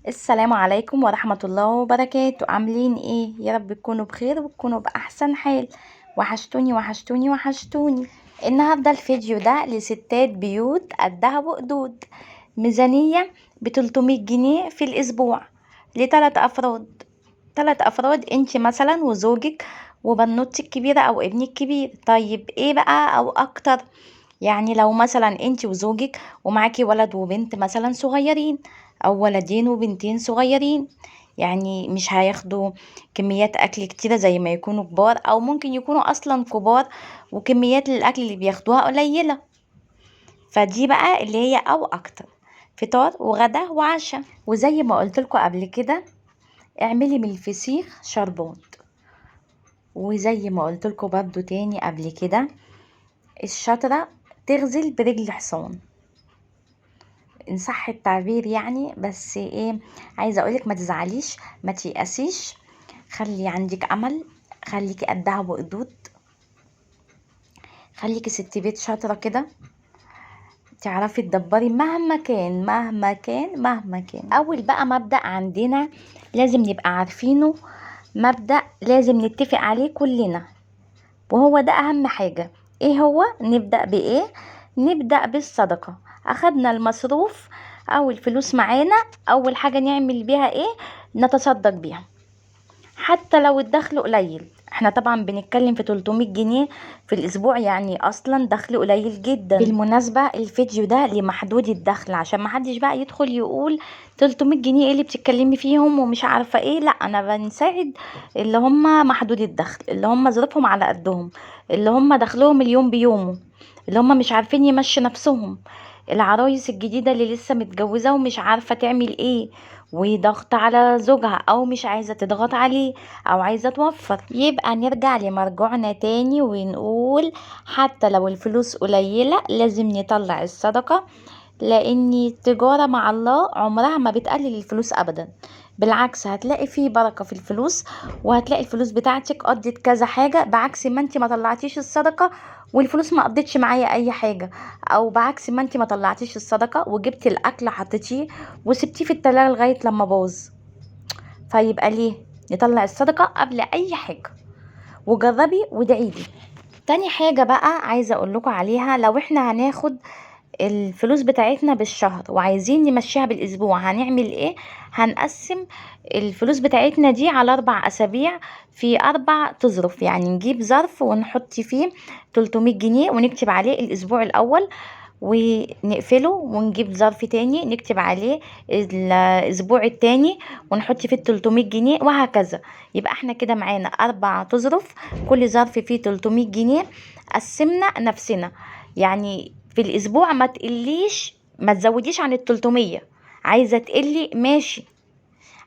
السلام عليكم ورحمة الله وبركاته. عاملين ايه؟ يا رب تكونوا بخير وتكونوا بأحسن حال. وحشتوني وحشتوني وحشتوني. النهاردة الفيديو ده لستات بيوت قدها وقدود. ميزانية ب300 جنيه في الأسبوع لتلات أفراد. تلات أفراد، انت مثلا وزوجك وبنوتك الكبيرة أو ابنك الكبير. طيب ايه بقى أو أكتر؟ يعني لو مثلا انت وزوجك ومعاكي ولد وبنت مثلا صغيرين، او ولدين وبنتين صغيرين، يعني مش هياخدوا كميات اكل كتيرة زي ما يكونوا كبار، او ممكن يكونوا اصلا كبار وكميات الاكل اللي بياخدوها قليلة. فدي بقى اللي هي او اكتر، فطار وغدا وعشاء. وزي ما قلت لكم قبل كده، اعملي من الفسيخ شربات. وزي ما قلت لكم برضو تاني قبل كده، الشطرة تغزل برجل حصان، ان صح التعبير يعني. بس ايه، عايزه اقولك ما تزعليش، ما تيأسيش، خلي عندك امل، خليكي قدها وقدود، خليكي ست بيت شاطره كده، تعرفي تدبري مهما كان مهما كان مهما كان. اول بقى مبدأ عندنا لازم نبقى عارفينه، مبدأ لازم نتفق عليه كلنا، وهو ده اهم حاجة. ايه هو؟ نبدأ بايه؟ نبدأ بالصدقة. اخدنا المصروف او الفلوس معانا، اول حاجة نعمل بيها ايه؟ نتصدق بيها، حتى لو الدخل قليل. احنا طبعا بنتكلم في 300 جنيه في الاسبوع، يعني اصلا دخل قليل جدا. بالمناسبة الفيديو ده لمحدود الدخل، عشان محدش بقى يدخل يقول 300 جنيه ايه اللي بتتكلمي فيهم ومش عارفة ايه. لا، انا بنساعد اللي هم محدود الدخل، اللي هم ظروفهم على قدهم، اللي هم دخلهم اليوم بيومه، اللي هم مش عارفين يمشي نفسهم، العرايس الجديدة اللي لسه متجوزة ومش عارفة تعمل ايه، وضغط على زوجها او مش عايزة تضغط عليه، او عايزة توفر. يبقى نرجع لمرجوعنا تاني ونقول حتى لو الفلوس قليلة لازم نطلع الصدقة، لان التجارة مع الله عمرها ما بتقلل الفلوس ابدا. بالعكس، هتلاقي فيه بركة في الفلوس، وهتلاقي الفلوس بتاعتك قضت كذا حاجة، بعكس ما انت ما طلعتيش الصدقة والفلوس ما قضتش معايا اي حاجة، او بعكس ما انت ما طلعتيش الصدقة وجبتي الاكل حطيتيه وسبتيه في التلاجة لغاية لما باظ. فيبقى ليه نطلع الصدقة قبل اي حاجة؟ وجربي وادعيلي. تاني حاجة بقى عايزة اقول لكم عليها، لو احنا هناخد الفلوس بتاعتنا بالشهر وعايزين نمشيها بالاسبوع، هنعمل ايه؟ هنقسم الفلوس بتاعتنا دي على 4 اسابيع في 4 تظرف. يعني نجيب ظرف ونحط فيه 300 جنيه ونكتب عليه الاسبوع الاول، ونقفله ونجيب ظرف تاني نكتب عليه الاسبوع التاني ونحط فيه 300 جنيه وهكذا. يبقى احنا كده معانا 4 تظرف، كل ظرف فيه 300 جنيه. قسمنا نفسنا، يعني في الاسبوع ما تقليش، ما تزوديش عن ال300. عايزة تقلي ماشي،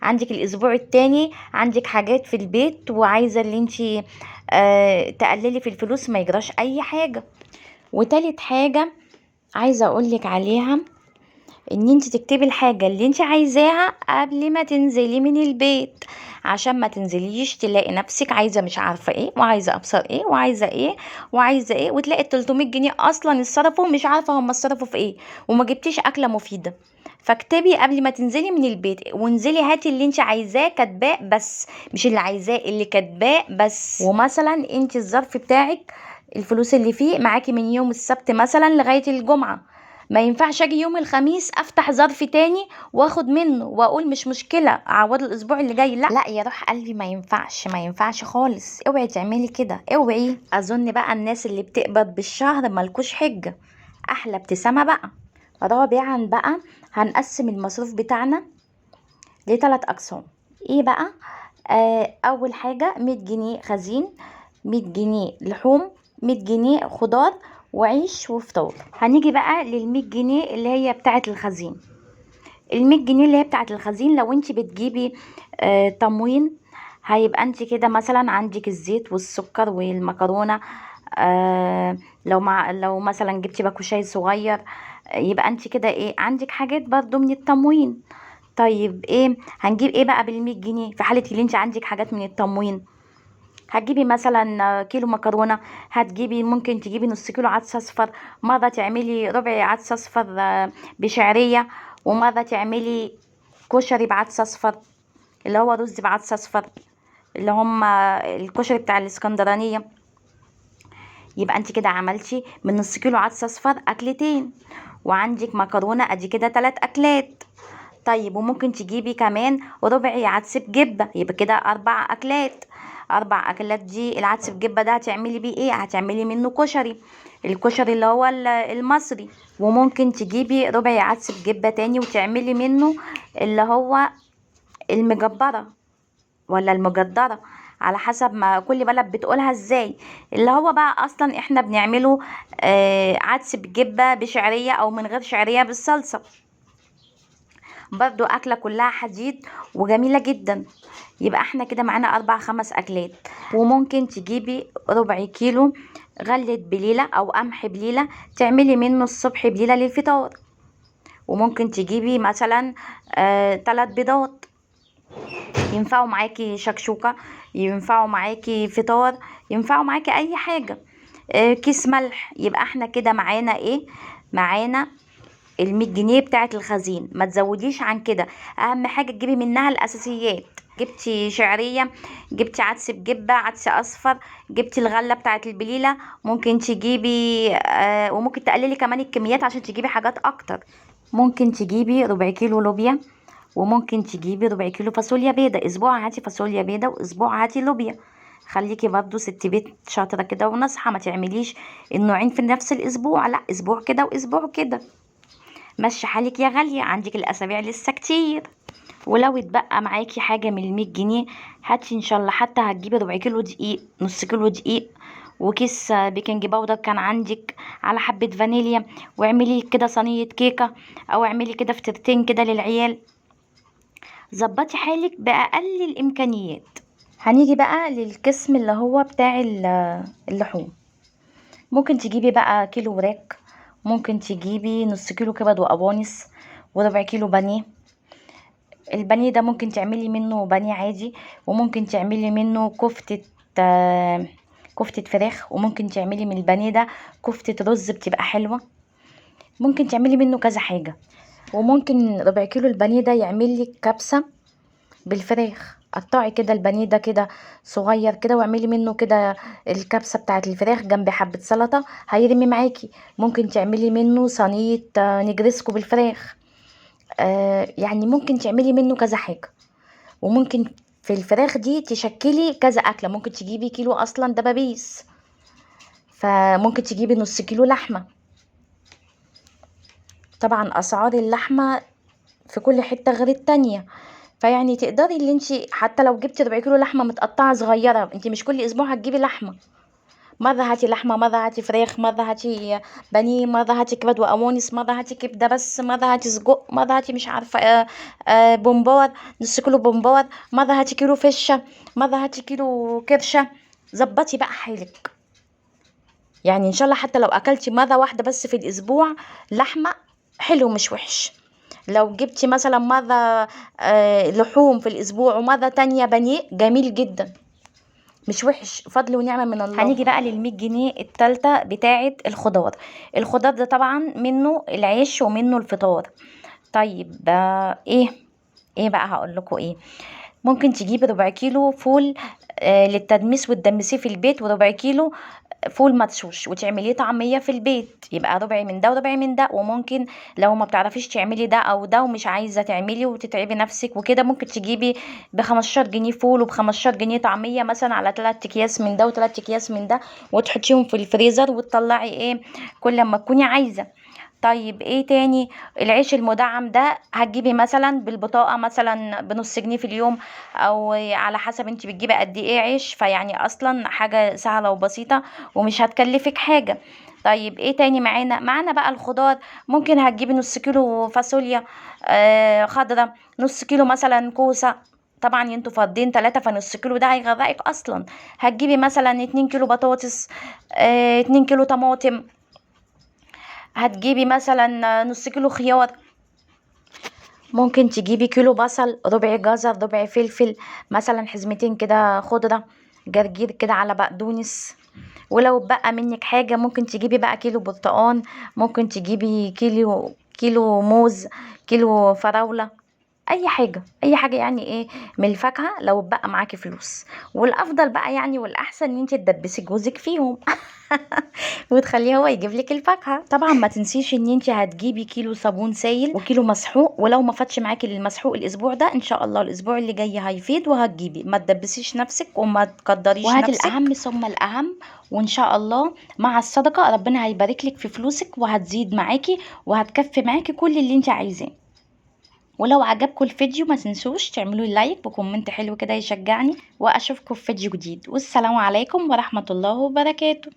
عندك الاسبوع التاني عندك حاجات في البيت وعايزة اللي انتي تقللي في الفلوس، ما يجراش اي حاجة. وتالت حاجة عايزة اقولك عليها، ان انت تكتبي الحاجة اللي انت عايزاها قبل ما تنزلي من البيت، عشان ما تنزليش تلاقي نفسك عايزة مش عارفة ايه، وعايزة ابصر ايه، وعايزة ايه، وعايزة ايه، وتلاقي 300 جنيه اصلا اتصرفوا مش عارفة هم اتصرفوا في ايه، وما جبتيش اكلة مفيدة. فاكتبي قبل ما تنزلي من البيت، وانزلي هاتي اللي انت عايزاه كاتباه بس، مش اللي عايزاه، اللي كاتباه بس. ومثلا انت الظرف بتاعك الفلوس اللي فيه معاكي من يوم السبت مثلا لغاية الجمعة، ما ينفعش اجي يوم الخميس افتح ظرف تاني واخد منه واقول مش مشكله اعوض الاسبوع اللي جاي. لا لا يا روح قلبي، ما ينفعش، ما ينفعش خالص، اوعي تعملي كده، اوعي. اظن بقى الناس اللي بتقبض بالشهر ملكوش حجه. احلى ابتسامه بقى. رابعا بقى، هنقسم المصروف بتاعنا ل3 اقسام. ايه بقى؟ اول حاجه 100 جنيه خزين، 100 جنيه لحوم، 100 جنيه خضار وعيش وفطار. هنيجي بقى لل100 جنيه اللي هي بتاعه الخزين. ال100 جنيه اللي هي بتاعه الخزين، لو انت بتجيبي تموين، هيبقى انت كده مثلا عندك الزيت والسكر والمكرونه. لو مثلا جبتي باكو شاي صغير، يبقى انت كده ايه، عندك حاجات برضو من التموين. طيب ايه هنجيب ايه بقى بال100 جنيه في حاله اللي انت عندك حاجات من التموين؟ هتجيبي مثلا كيلو مكرونه، هتجيبي ممكن تجيبي نص كيلو عدس اصفر، مره تعملي ربع عدس اصفر بشعريه، ومره تعملي كشري بعدس اصفر، اللي هو رز بعدس اصفر، اللي هم الكشري بتاع الاسكندرانية. يبقى انت كده عملتي من نص كيلو عدس اصفر اكلتين، وعندك مكرونة ادي كده 3 اكلات. طيب وممكن تجيبي كمان ربع عدس بجبة، يبقى كده 4 اكلات. 4 اكلات دي العدس بجبة ده هتعملي بيه ايه؟ هتعملي منه كشري، الكشري اللي هو المصري. وممكن تجيبي ربع عدس بجبة تاني وتعملي منه اللي هو المجبرة ولا المجدرة، على حسب ما كل بلد بتقولها ازاي. اللي هو بقى اصلا احنا بنعمله عدس بجبة بشعرية او من غير شعرية بالصلصة، برضو اكلة كلها حديد وجميلة جدا. يبقى احنا كده معانا 4 5 اكلات. وممكن تجيبي ربع كيلو غلة بليلة او قمح بليلة تعملي منه الصبح بليلة للفطار. وممكن تجيبي مثلا 3 بيضات، ينفعوا معاكي شكشوكة، ينفعوا معاكي فطار، ينفعوا معاكي اي حاجة. كيس ملح. يبقى احنا كده معانا ايه؟ معانا ال100 جنيه بتاعة الخزين، ما تزوديش عن كده. اهم حاجة تجيبي منها الاساسيات. جبتي شعرية، جبتي عدس بجبة، عدس اصفر، جبتي الغلة بتاعة البليلة، ممكن تجيبي وممكن تقللي كمان الكميات عشان تجيبي حاجات اكتر. ممكن تجيبي ربع كيلو لوبيا، وممكن تجيبي ربع كيلو فاصوليا بيضة. اسبوع هاتي فاصوليا بيضة واسبوع هاتي لوبيا. خليكي برضو ست بيت شاطرة كده ونصحى، ما تعمليش النوعين في نفس الاسبوع، لا اسبوع كده واسبوع كده. مشي حالك يا غالية، عندك الاسابيع لسه كتير. ولو اتبقى معاكي حاجة من ال100 جنيه هاتي ان شاء الله، حتى هتجيبي ربع كيلو دقيق، نص كيلو دقيق، وكيس بيكنج باودر كان عندك، على حبة فانيليا، واعملي كده صينية كيكة، او اعملي كده فطيرتين كده للعيال. ظبطي حالك بأقل الإمكانيات. هنيجي بقى للقسم اللي هو بتاع اللحوم. ممكن تجيبي بقى كيلو وراك، ممكن تجيبي نص كيلو كبد وقوانص، وربع كيلو بانيه. البانيه ده ممكن تعملي منه بانيه عادي، وممكن تعملي منه كفتة فراخ، وممكن تعملي من البانيه ده كفتة رز بتبقى حلوة. ممكن تعملي منه كذا حاجة. وممكن ربع كيلو البانيه ده يعمل لك كبسة بالفراخ. قطعي كده البانيه ده كده صغير كده واعملي منه كده الكبسة بتاعة الفراخ جنب حبة سلطة، هيرمي معاكي. ممكن تعملي منه صينية نجرسكو بالفراخ. يعني ممكن تعملي منه كذا حاجة. وممكن في الفراخ دي تشكلي كذا أكلة. ممكن تجيبي كيلو أصلا دبابيس، فممكن تجيبي نص كيلو لحمة. طبعا أسعار اللحمة في كل حتة غير التانية، فيعني تقدري اللي انتي حتى لو جبتي ربع كيلو لحمه متقطعه صغيره، انتي مش كل اسبوع هتجيبي لحمه. مره هاتي لحمه، مره هاتي فراخ، مره هاتي بانيه، مره هاتي كبد وقوانص، مره هاتي كبده بس، مره هاتي سجق، مره هاتي مش عارفه بومبار، نص كيلو بومبار، مره هاتي كيلو فشه، مره هاتي كيلو كرشه. ظبطي بقى حالك. يعني ان شاء الله حتى لو اكلتي مره واحده بس في الاسبوع لحمه، حلو مش وحش. لو جبتي مثلا مرة لحوم في الأسبوع ومرة تانية بانيه، جميل جدا مش وحش، فضل ونعمة من الله. هنيجي بقى لل100 جنيه التالتة بتاعة الخضار. الخضار ده طبعا منه العيش ومنه الفطار. طيب ايه بقى هقول لكم ايه. ممكن تجيبي ربع كيلو فول للتدميس وتدمسيه في البيت، وربع كيلو فول مدشوش وتعمليه طعمية في البيت، يبقى ربع من ده وربع من ده. وممكن لو ما بتعرفيش تعملي ده او ده ومش عايزة تعملي وتتعبي نفسك وكده، ممكن تجيبي ب15 جنيه فول وب15 جنيه طعمية مثلا، على 3 اكياس من ده و3 اكياس من ده، وتحطيهم في الفريزر وتطلعي كل ما تكوني عايزة. طيب ايه تاني؟ العيش المدعم ده هتجيبي مثلا بالبطاقة مثلا بنص جنيه في اليوم، او على حسب انت بتجيبي قد ايه عيش، فيعني اصلا حاجة سهلة وبسيطة ومش هتكلفك حاجة. طيب ايه تاني معانا بقى الخضار. ممكن هتجيبي نص كيلو فاصوليا خضرة، نص كيلو مثلا كوسة. طبعا انتوا فردين 3 فنص كيلو ده هيغرقك اصلا. هتجيبي مثلا 2 كيلو بطاطس، 2 كيلو طماطم، هتجيبي مثلا نص كيلو خيار. ممكن تجيبي كيلو بصل، ربع جزر، ربع فلفل، مثلا حزمتين كده خضرة، جرجير كده على بقدونس. ولو بقى منك حاجة ممكن تجيبي بقى كيلو برتقان، ممكن تجيبي كيلو موز، كيلو فراولة. اي حاجه اي حاجه يعني ايه من الفاكهه لو بقى معاكي فلوس. والافضل بقى يعني والاحسن ان انت تدبسي جوزك فيهم وتخليه هو يجيب لك الفاكهه. طبعا ما تنسيش ان انت هتجيبي كيلو صابون سائل وكيلو مسحوق، ولو ما فاتش معاكي للمسحوق الاسبوع ده ان شاء الله الاسبوع اللي جاي هيفيد وهتجيبي. ما تدبسيش نفسك وما تقدريش وهات نفسك. الاهم ثم الاهم، وان شاء الله مع الصدقه ربنا هيبارك لك في فلوسك وهتزيد معاكي وهتكفي معاكي كل اللي انت عايزاه. ولو عجبكم الفيديو ما تنسوش تعملوا لايك وكومنت حلو كده يشجعني، واشوفكم في فيديو جديد، والسلام عليكم ورحمة الله وبركاته.